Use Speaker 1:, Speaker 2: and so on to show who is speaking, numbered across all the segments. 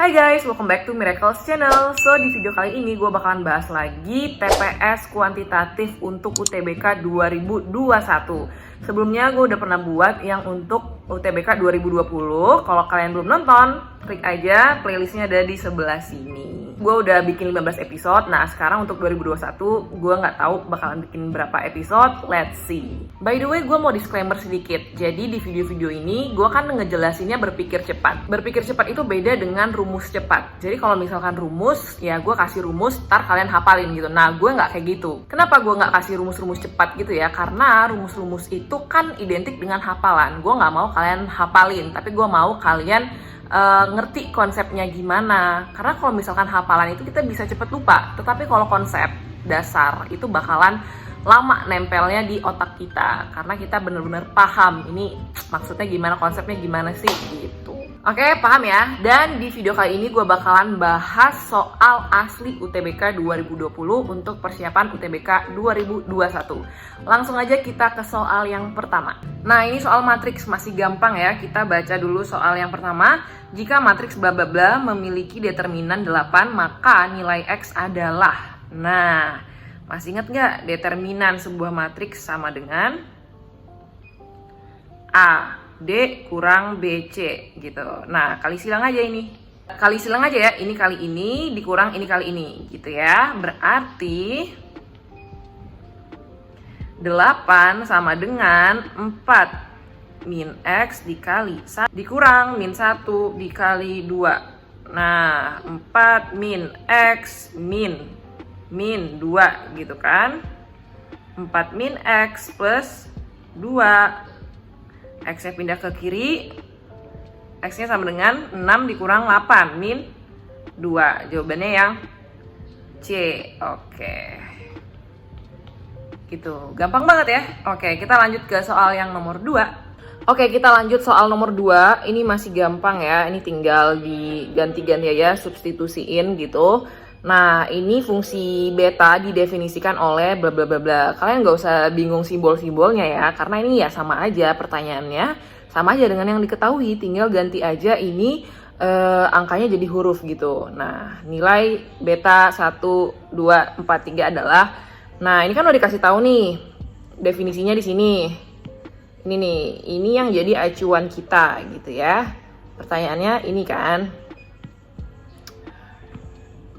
Speaker 1: Hai guys, welcome back to Miracles Channel. So, di video kali ini gue bakalan bahas lagi TPS kuantitatif untuk UTBK 2021. Sebelumnya gue udah pernah buat yang untuk UTBK 2020. Kalau kalian belum nonton, klik aja playlistnya ada di sebelah sini. Gue udah bikin 15 episode. Nah, sekarang untuk 2021 gue nggak tahu bakalan bikin berapa episode. Let's see. By the way, gue mau disclaimer sedikit. Jadi di video-video ini gue kan ngejelasinnya berpikir cepat. Berpikir cepat itu beda dengan rumus cepat. Jadi kalau misalkan rumus, ya gue kasih rumus, ntar kalian hafalin gitu. Nah, gue nggak kayak gitu. Kenapa gue nggak kasih rumus-rumus cepat gitu ya? Karena rumus-rumus itu kan identik dengan hafalan. Gue nggak mau kalian hafalin, tapi gue mau kalian ngerti konsepnya gimana. Karena kalau misalkan hafalan itu kita bisa cepet lupa, tetapi kalau konsep dasar itu bakalan lama nempelnya di otak kita karena kita bener-bener paham ini maksudnya gimana, konsepnya gimana sih gitu. Oke, paham ya? Dan di video kali ini gue bakalan bahas soal asli UTBK 2020 untuk persiapan UTBK 2021. Langsung aja kita ke soal yang pertama. Nah, ini soal matriks, masih gampang ya. Kita baca dulu soal yang pertama. Jika matriks bla bla bla memiliki determinan 8, maka nilai X adalah. Nah, masih ingat nggak determinan sebuah matriks sama dengan A D kurang BC gitu. Nah, kali silang aja ini. Kali silang aja ya, ini kali ini dikurang ini kali ini gitu ya. Berarti 8 sama dengan 4 min X dikali 1 dikurang min 1 dikali 2. Nah, 4 min X min 2 gitu kan. 4 min X plus 2. X-nya pindah ke kiri, X-nya sama dengan 6 dikurang 8, min 2. Jawabannya yang C. Oke. Gitu, gampang banget ya. Oke, kita lanjut ke soal yang nomor 2. Oke, kita lanjut soal nomor 2. Ini masih gampang ya, ini tinggal diganti-ganti aja, substitusiin gitu. Nah, ini fungsi beta didefinisikan oleh bla bla bla bla. Kalian nggak usah bingung simbol-simbolnya ya, karena ini ya sama aja pertanyaannya, sama aja dengan yang diketahui. Tinggal ganti aja ini angkanya jadi huruf gitu. Nah, nilai beta 1, 2, 4, 3 adalah. Nah, ini kan udah dikasih tahu nih definisinya di sini. Ini nih, ini yang jadi acuan kita gitu ya. Pertanyaannya ini kan.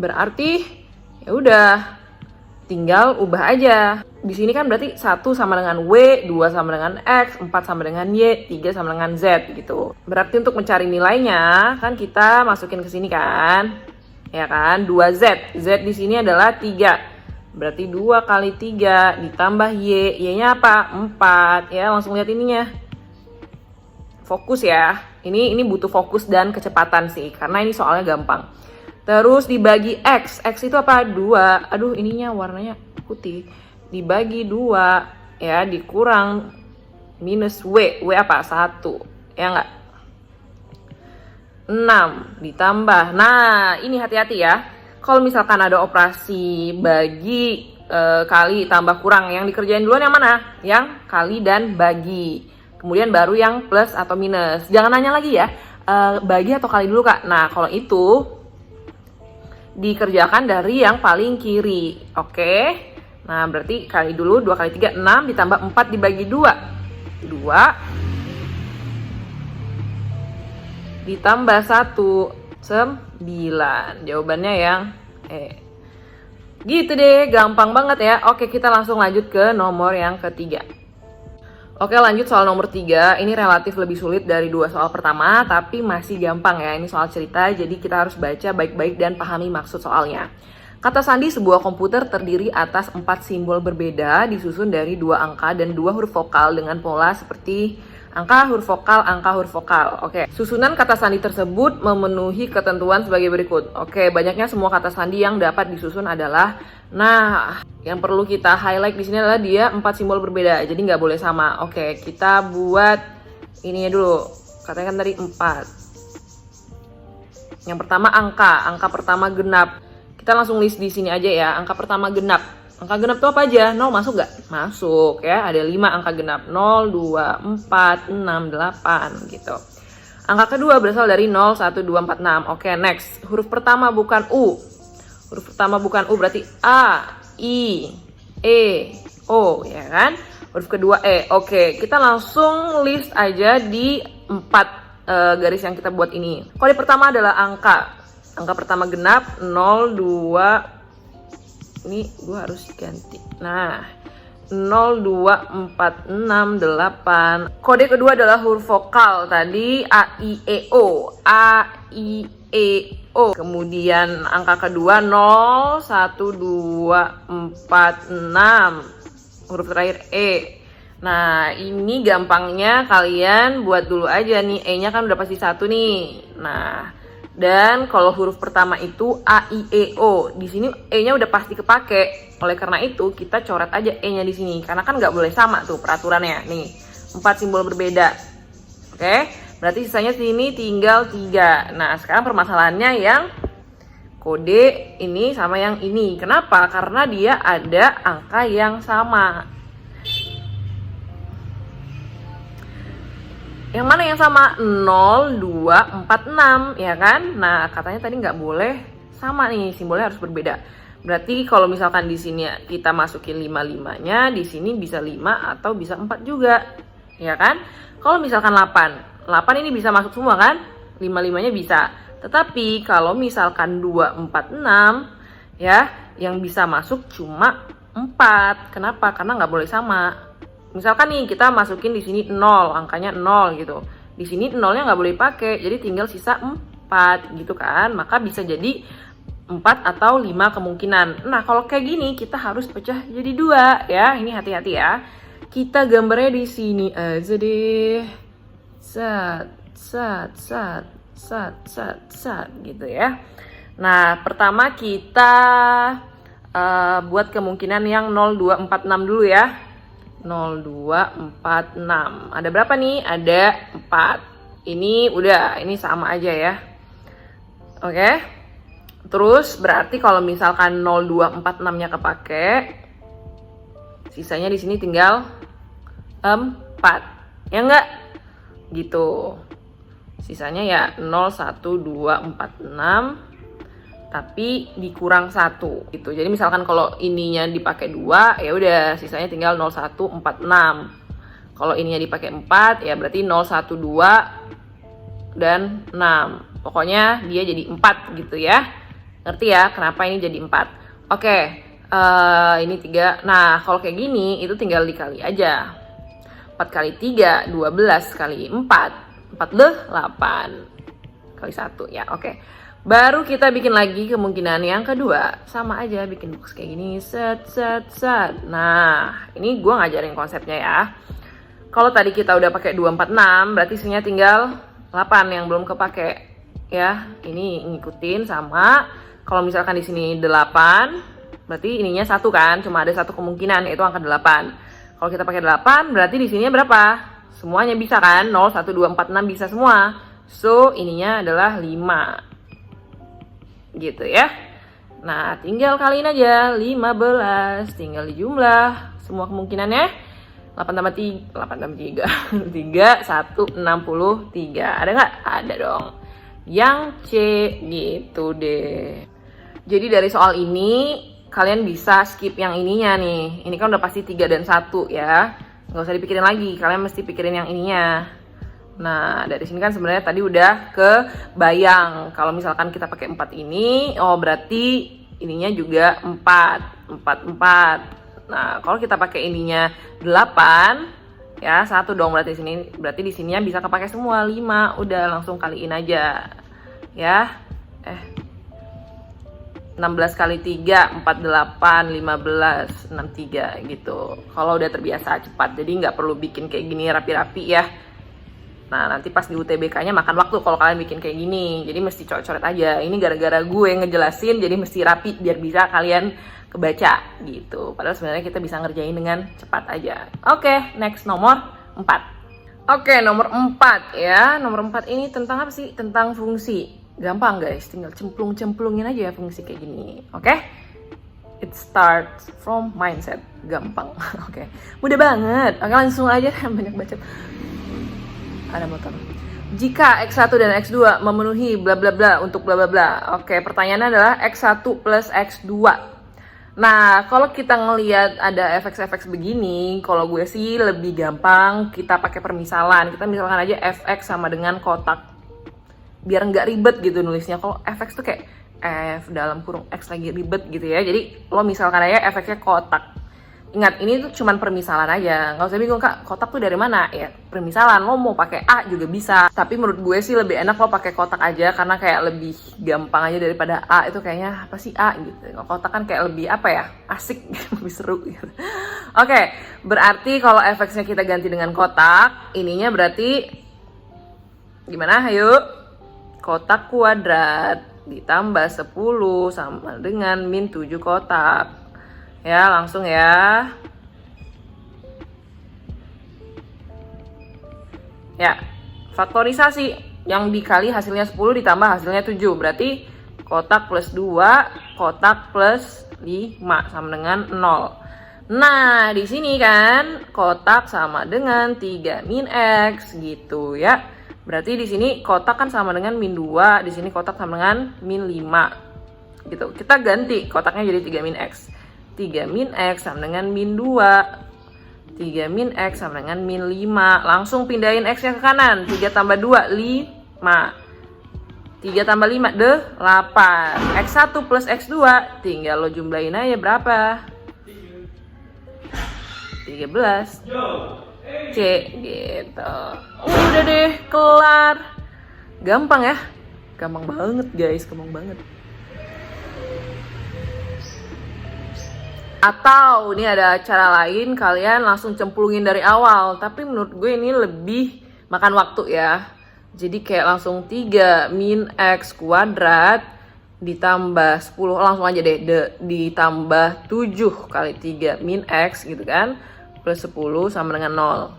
Speaker 1: Berarti ya udah tinggal ubah aja. Di sini kan berarti 1 sama dengan W, 2 sama dengan X, 4 sama dengan Y, 3 sama dengan Z gitu. Berarti untuk mencari nilainya kan kita masukin ke sini kan. Ya kan? 2Z. Z di sini adalah 3. Berarti 2 kali 3 ditambah Y. Y-nya apa? 4. Ya, langsung lihat ininya. Fokus ya. Ini butuh fokus dan kecepatan sih karena ini soalnya gampang. Terus dibagi X. X itu apa? 2. Aduh, ininya warnanya putih. Dibagi 2 ya, dikurang minus W. W apa? 1. Ya enggak? 6 ditambah. Nah, ini hati-hati ya. Kalau misalkan ada operasi bagi, kali, tambah, kurang, yang dikerjain duluan yang mana? Yang kali dan bagi. Kemudian baru yang plus atau minus. Jangan nanya lagi ya, bagi atau kali dulu Kak. Nah, kalau itu dikerjakan dari yang paling kiri. Oke. Nah, berarti kali dulu 2 kali 3, 6 ditambah 4 dibagi 2. 2 ditambah 1, 9. Jawabannya yang E. Gitu deh, gampang banget ya. Oke, kita langsung lanjut ke nomor yang ketiga. Oke, lanjut soal nomor 3. Ini relatif lebih sulit dari 2 soal pertama, tapi masih gampang ya. Ini soal cerita, jadi kita harus baca baik-baik dan pahami maksud soalnya. Kata sandi sebuah komputer terdiri atas 4 simbol berbeda, disusun dari 2 angka dan 2 huruf vokal dengan pola seperti angka, huruf vokal. Oke, susunan kata sandi tersebut memenuhi ketentuan sebagai berikut. Oke, banyaknya semua kata sandi yang dapat disusun adalah. Nah, yang perlu kita highlight di sini adalah dia 4 simbol berbeda, jadi nggak boleh sama. Oke, kita buat ininya dulu. Katanya kan tadi 4. Yang pertama angka pertama genap. Kita langsung list di sini aja ya. Angka pertama genap. Angka genap itu apa aja? 0 masuk nggak? Masuk ya. Ada 5 angka genap. 0, 2, 4, 6, 8 gitu. Angka kedua berasal dari 0, 1, 2, 4, 6. Oke, next. Huruf pertama bukan U. Huruf pertama bukan U berarti A, I, E, O, ya kan? Huruf kedua E. Oke, kita langsung list aja di 4 garis yang kita buat ini. Kode pertama adalah angka. Angka pertama genap 0, 2. Ini gue harus ganti. Nah, 0, 2, 4, 6, 8. Kode kedua adalah huruf vokal. Tadi A, I, E, O. A, I, E, O. Kemudian angka kedua 0, 1, 2, 4, 6. Huruf terakhir E. Nah, ini gampangnya kalian buat dulu aja nih. E-nya kan udah pasti 1 nih. Nah, dan kalau huruf pertama itu A, I, E, O. Di sini E-nya udah pasti kepake. Oleh karena itu, kita coret aja E-nya di sini. Karena kan nggak boleh sama tuh peraturannya. Nih, 4 simbol berbeda. Oke, berarti sisanya sini tinggal 3. Nah, sekarang permasalahannya yang kode ini sama yang ini. Kenapa? Karena dia ada angka yang sama. Yang mana yang sama? 0, 2, 4, 6, ya kan? Nah, katanya tadi nggak boleh sama nih, simbolnya harus berbeda. Berarti kalau misalkan di sini kita masukin 5-5-nya, di sini bisa 5 atau bisa 4 juga, ya kan? Kalau misalkan 8 ini bisa masuk semua kan? 5-5-nya bisa. Tetapi kalau misalkan 2, 4, 6, ya, yang bisa masuk cuma 4. Kenapa? Karena nggak boleh sama. Misalkan nih kita masukin di sini 0, angkanya 0 gitu. Di sini 0-nya nggak boleh pakai, jadi tinggal sisa 4 gitu kan. Maka bisa jadi 4 atau 5 kemungkinan. Nah, kalau kayak gini kita harus pecah jadi 2 ya. Ini hati-hati ya. Kita gambarnya di sini aja deh. Sat gitu ya. Nah, pertama kita buat kemungkinan yang 0, 2, 4, 6 dulu ya. 0, 2, 4, 6. Ada berapa nih? Ada 4. Ini udah, ini sama aja ya. Oke. Terus berarti kalau misalkan 0, 2, 4, 6-nya kepake, sisanya di sini tinggal 4. Ya enggak? Gitu. Sisanya ya 0, 1, 2, 4, 6, tapi dikurang 1 gitu. Jadi misalkan kalau ininya dipakai 2, ya udah sisanya tinggal 0, 1, 4, 6. Kalau ininya dipakai 4, ya berarti 0, 1, 2 dan 6. Pokoknya dia jadi 4 gitu ya. Ngerti ya kenapa ini jadi 4? Oke, ini 3. Nah, kalau kayak gini itu tinggal dikali aja. 4 kali 3, 12 kali 4, 8 kali 1 ya. Oke. Baru kita bikin lagi kemungkinan yang kedua. Sama aja bikin box kayak gini. Set. Nah, ini gue ngajarin konsepnya ya. Kalau tadi kita udah pakai 2, 4, 6, berarti isinya tinggal 8 yang belum kepake ya. Ini ngikutin sama. Kalau misalkan di sini 8, berarti ininya 1 kan, cuma ada 1 kemungkinan yaitu angka 8. Kalau kita pakai 8, berarti di sininya berapa? Semuanya bisa kan? 0, 1, 2, 4, 6 bisa semua. So, ininya adalah 5. Gitu ya. Nah, tinggal kaliin aja 15, tinggal dijumlah semua kemungkinannya. 8 tambah 3 3, 1, 63. Ada nggak? Ada dong. Yang C gitu deh. Jadi dari soal ini kalian bisa skip yang ininya nih. Ini kan udah pasti 3 dan 1 ya. Nggak usah dipikirin lagi, kalian mesti pikirin yang ininya. Nah, dari sini kan sebenarnya tadi udah kebayang. Kalau misalkan kita pakai 4 ini, oh berarti ininya juga 4. Nah, kalau kita pakai ininya 8, ya 1 dong berarti sini. Berarti di sininya bisa kepake semua 5. Udah langsung kaliin aja. Ya. 16 kali 3, 48, 15, 63 gitu. Kalau udah terbiasa cepat. Jadi nggak perlu bikin kayak gini rapi-rapi ya. Nah, nanti pas di UTBK-nya makan waktu kalau kalian bikin kayak gini. Jadi mesti coret-coret aja. Ini gara-gara gue ngejelasin, jadi mesti rapi biar bisa kalian kebaca gitu. Padahal sebenarnya kita bisa ngerjain dengan cepat aja. Oke, next nomor 4. Oke, nomor 4 ya. Nomor 4 ini tentang apa sih? Tentang fungsi. Gampang guys, tinggal cemplung-cemplungin aja fungsi kayak gini. Oke? It starts from mindset. Gampang. Oke. Mudah banget. Oke, langsung aja banyak baca. Ada motor. Jika X1 dan X2 memenuhi bla bla bla untuk bla bla bla. Oke, pertanyaannya adalah X1 plus X2. Nah, kalau kita ngelihat ada fx begini, kalau gue sih lebih gampang kita pakai permisalan. Kita misalkan aja fx sama dengan kotak. Biar nggak ribet gitu nulisnya. Kalau fx tuh kayak f dalam kurung x lagi ribet gitu ya. Jadi lo misalkan aja fx-nya kotak. Ingat, ini tuh cuman permisalan aja. Nggak usah bingung, Kak, kotak tuh dari mana? Ya, permisalan. Lo mau pakai A juga bisa. Tapi menurut gue sih lebih enak lo pakai kotak aja. Karena kayak lebih gampang aja daripada A. Itu kayaknya, apa sih A gitu. Kotak kan kayak lebih, apa ya, asik. Lebih seru gitu. Oke, berarti kalau fx-nya kita ganti dengan kotak. Ininya berarti, gimana? Ayo. Kotak kuadrat ditambah 10 sama dengan min 7 kotak. Ya, langsung ya. Ya, faktorisasi. Yang dikali hasilnya 10 ditambah hasilnya 7. Berarti kotak plus 2, kotak plus 5 sama dengan 0. Nah, di sini kan kotak sama dengan 3 min X gitu ya. Berarti di sini kotak kan sama dengan min 2, di sini kotak sama dengan min 5. Gitu. Kita ganti kotaknya jadi 3 min X. 3 min X sama dengan min 2. 3 min X sama dengan min 5. Langsung pindahin X-nya ke kanan. 3 tambah 2, 5. 3 tambah 5, 8. X1 plus X2. Tinggal lo jumlahin aja berapa? 13. C gitu. Udah deh, kelar. Gampang ya? Gampang banget guys, gampang banget. Atau ini ada cara lain, kalian langsung cemplungin dari awal. Tapi menurut gue ini lebih makan waktu ya. Jadi kayak langsung 3 min X kuadrat ditambah 10. Langsung aja deh, ditambah 7 kali 3 min X gitu kan. Plus 10 sama dengan 0.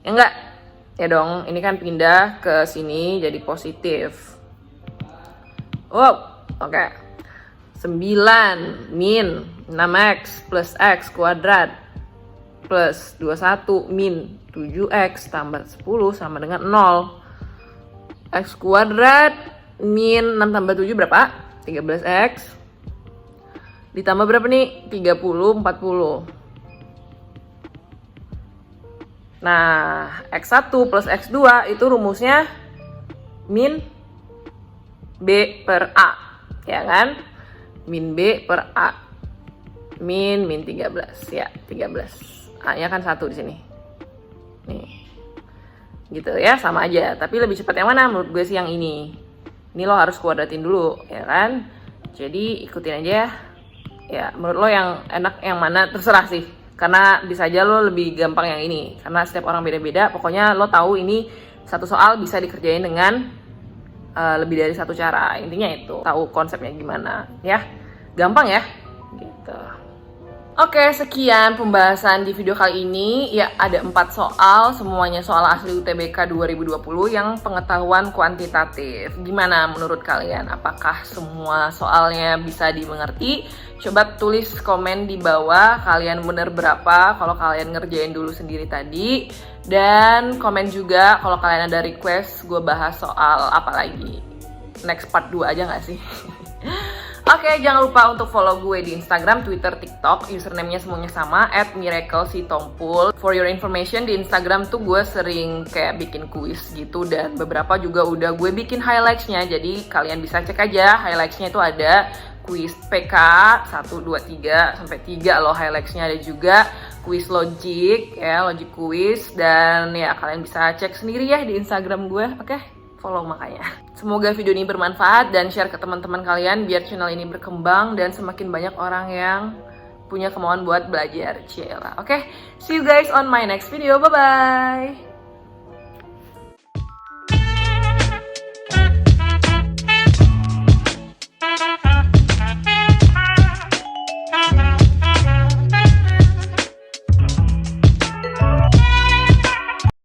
Speaker 1: Ya enggak? Ya dong, ini kan pindah ke sini jadi positif. Wow, oke. 9 min 6x plus x kuadrat plus 21 min 7x tambah 10 sama dengan 0. X kuadrat min 6 tambah 7 berapa? 13x. Ditambah berapa nih? 30, 40. Nah, X1 plus X2 itu rumusnya min B per A. Ya kan? Min B per A. Min 13 ya, 13. A-nya kan 1 di sini. Nih. Gitu ya, sama aja. Tapi lebih cepat yang mana? Menurut gue sih yang ini. Ini lo harus kuadratin dulu, ya kan? Jadi ikutin aja ya. Ya, menurut lo yang enak yang mana terserah sih. Karena bisa aja lo lebih gampang yang ini. Karena setiap orang beda-beda. Pokoknya lo tahu ini satu soal bisa dikerjain dengan lebih dari satu cara. Intinya itu, tahu konsepnya gimana ya. Gampang ya gitu. Oke, sekian pembahasan di video kali ini. Ya, ada 4 soal, semuanya soal asli UTBK 2020 yang pengetahuan kuantitatif. Gimana menurut kalian? Apakah semua soalnya bisa dimengerti? Coba tulis komen di bawah kalian bener berapa kalau kalian ngerjain dulu sendiri tadi. Dan komen juga kalau kalian ada request gue bahas soal apa lagi. Next part 2 aja gak sih? Oke, jangan lupa untuk follow gue di Instagram, Twitter, TikTok. Username-nya semuanya sama, @miraclesitompul. For your information, di Instagram tuh gue sering kayak bikin kuis gitu. Dan beberapa juga udah gue bikin highlights-nya. Jadi kalian bisa cek aja, highlights-nya itu ada kuis PK 1, 2, 3, sampai 3 loh highlights-nya. Ada juga kuis logic, ya, logic kuis. Dan ya kalian bisa cek sendiri ya di Instagram gue, oke? Follow makanya. Semoga video ini bermanfaat dan share ke teman-teman kalian biar channel ini berkembang dan semakin banyak orang yang punya kemauan buat belajar. Cila. Oke, see you guys on my next video. Bye-bye.